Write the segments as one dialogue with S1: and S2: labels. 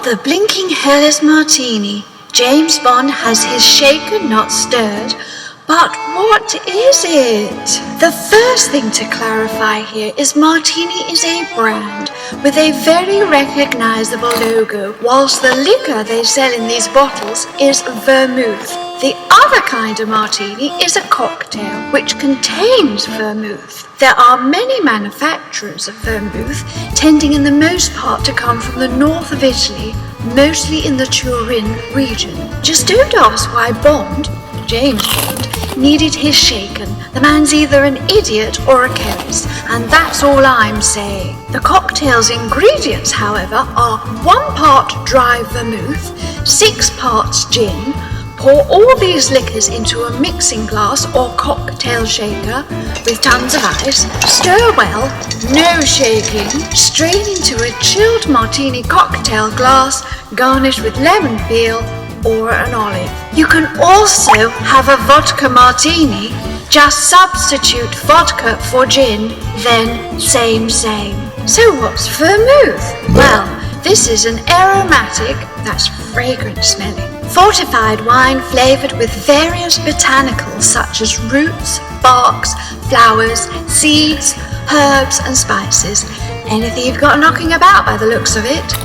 S1: the blinking hell is Martini? James Bond has his shaken, not stirred. But what is it? The first thing to clarify here is Martini is a brand with a very recognizable logo, whilst the liquor they sell in these bottles is vermouth. The other kind of martini is a cocktail which contains vermouth. There are many manufacturers of vermouth, tending in the most part to come from the north of Italy, mostly in the Turin region. Just don't ask why James Bond, needed his shaken. The man's either an idiot or a chemist, and that's all I'm saying. The cocktail's ingredients, however, are 1 part dry vermouth, 6 parts gin. Pour all these liquors into a mixing glass or cocktail shaker with tons of ice. Stir well, no shaking. Strain into a chilled martini cocktail glass, garnished with lemon peel or an olive. You can also have a vodka martini. Just substitute vodka for gin, then same. So what's vermouth? Well, this is an aromatic, that's fragrant smelling, fortified wine flavoured with various botanicals such as roots, barks, flowers, seeds, herbs and spices. Anything you've got knocking about by the looks of it.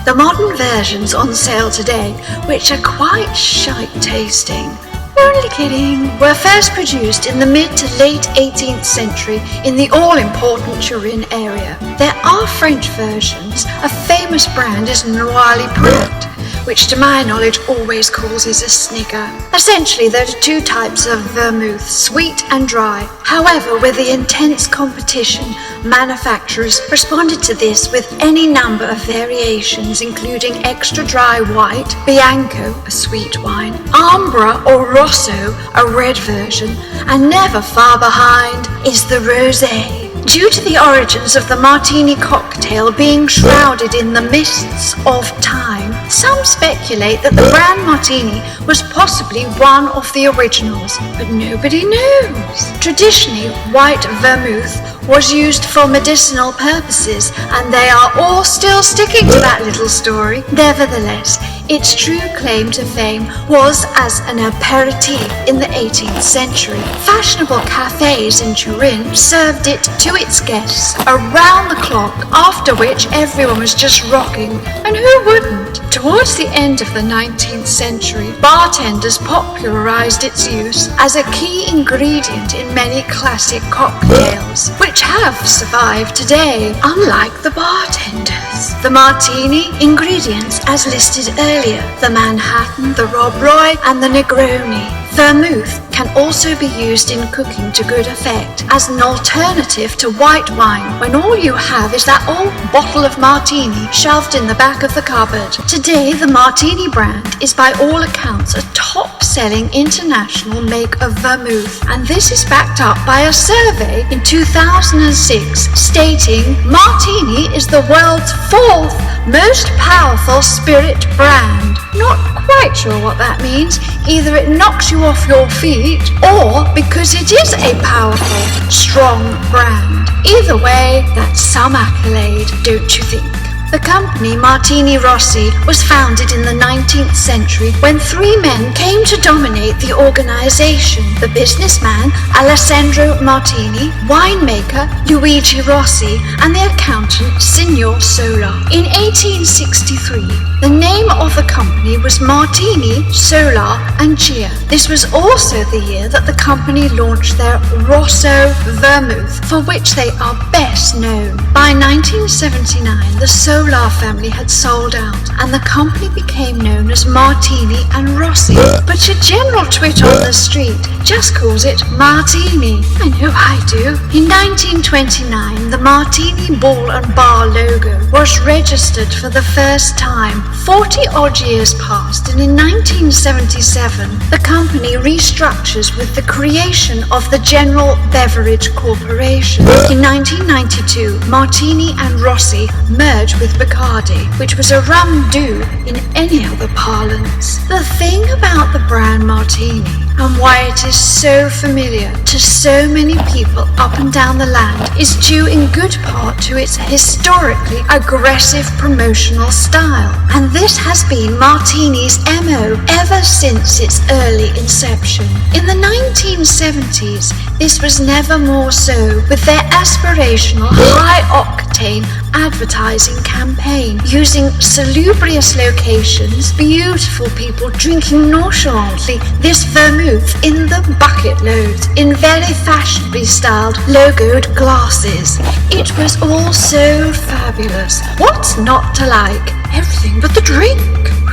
S1: The modern versions on sale today, which are quite shite tasting, only kidding, were first produced in the mid to late 18th century in the all-important Turin area. There are French versions. A famous brand is Noirly Product, which to my knowledge always causes a snigger. Essentially, there are 2 types of vermouth, sweet and dry. However, with the intense competition, manufacturers responded to this with any number of variations, including extra dry white, Bianco, a sweet wine, Ambra or Rosso, a red version, and never far behind is the rosé. Due to the origins of the martini cocktail being shrouded in the mists of time, some speculate that the brand Martini was possibly one of the originals, but nobody knows. Traditionally, white vermouth was used for medicinal purposes, and they are all still sticking to that little story. Nevertheless, its true claim to fame was as an aperitif in the 18th century. Fashionable cafes in Turin served it to its guests around the clock, after which everyone was just rocking, and who wouldn't? Towards the end of the 19th century, bartenders popularized its use as a key ingredient in many classic cocktails, which have survived today, unlike the bartenders. The martini ingredients, as listed earlier, the Manhattan, the Rob Roy, and the Negroni. Vermouth can also be used in cooking to good effect as an alternative to white wine when all you have is that old bottle of martini shoved in the back of the cupboard. Today, the Martini brand is by all accounts a top-selling international make of vermouth, and this is backed up by a survey in 2006 stating Martini is the world's 4th most powerful spirit brand. Not quite sure what that means. Either it knocks you off your feet, or because it is a powerful, strong brand. Either way, that's some accolade, don't you think? The company Martini Rossi was founded in the 19th century when 3 men came to dominate the organization: the businessman Alessandro Martini, winemaker Luigi Rossi, and the accountant Signor Sola. In 1863, the name of the company was Martini, Sola and Chia. This was also the year that the company launched their Rosso Vermouth, for which they are best known. By 1979, the Solar family had sold out, and the company became known as Martini and Rossi. But your general twit on the street just calls it Martini. I know I do. In 1929, the Martini Ball and Bar logo was registered for the first time. 40-odd years passed, and in 1977, the company restructures with the creation of the General Beverage Corporation. In 1992, Martini and Rossi merged with Bacardi, which was a rum do in any other parlance. The thing about the brand Martini And why it is so familiar to so many people up and down the land is due in good part to its historically aggressive promotional style. And this has been Martini's MO ever since its early inception. In the 1970s, this was never more so, with their aspirational, high-octane advertising campaign, using salubrious locations, beautiful people drinking nonchalantly this vermouth in the bucket loads, in very fashionably styled logoed glasses. It was all so fabulous. What's not to like? Everything but the drink,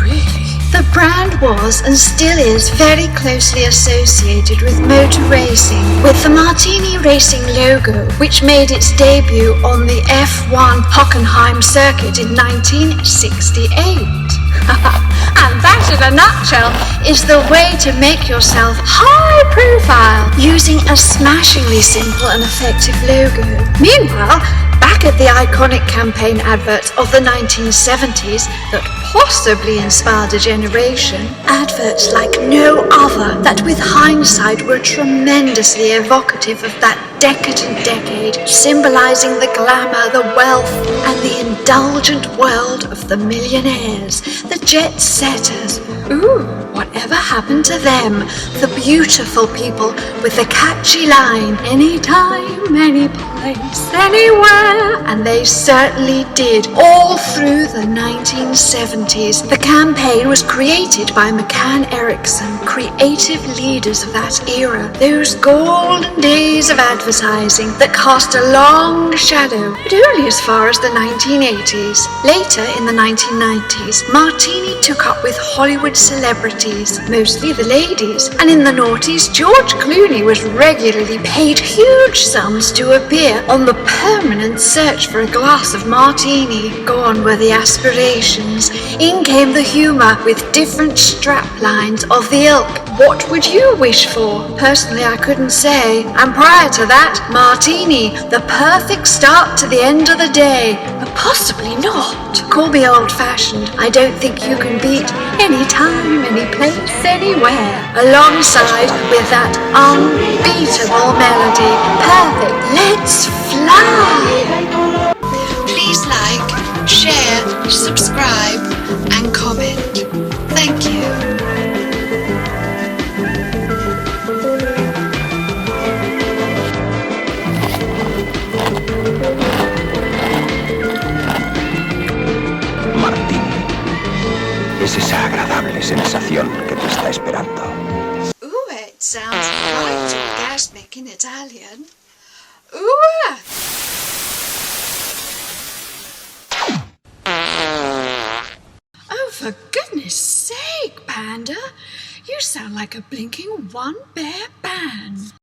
S1: really. The brand was and still is very closely associated with motor racing, with the Martini Racing logo, which made its debut on the F1 Hockenheim circuit in 1968. And that, in a nutshell, is the way to make yourself high profile, using a smashingly simple and effective logo. Meanwhile, back at the iconic campaign adverts of the 1970s that possibly inspired a generation, adverts like no other that with hindsight were tremendously evocative of that decadent decade, symbolizing the glamour, the wealth, and the indulgent world of the millionaires, the jet setters. Ooh, whatever happened to them? The beautiful people with the catchy line, anytime, any place, anywhere. And they certainly did, all through the 1970s. The campaign was created by McCann Erickson, creative leaders of that era, those golden days of advertising that cast a long shadow, but only as far as the 1980s. Later, in the 1990s, Martini took up with Hollywood celebrities, mostly the ladies, and in the noughties, George Clooney was regularly paid huge sums to appear on the permanent search for a glass of Martini. Gone were the aspirations. In came the humour with different strap lines of the ilk. What would you wish for? Personally, I couldn't say. And prior to that, Martini, the perfect start to the end of the day. But possibly not. Call me old-fashioned. I don't think you can beat any time, any place, anywhere. Alongside with that unbeatable melody. Perfect. Let's fly. Please like, share, subscribe, and comment. Thank you.
S2: Es esa agradable sensación que te está esperando.
S1: Ooh, it sounds quite orgasmic in Italian. Ooh! Oh, for goodness sake, Panda! You sound like a blinking one-bear band.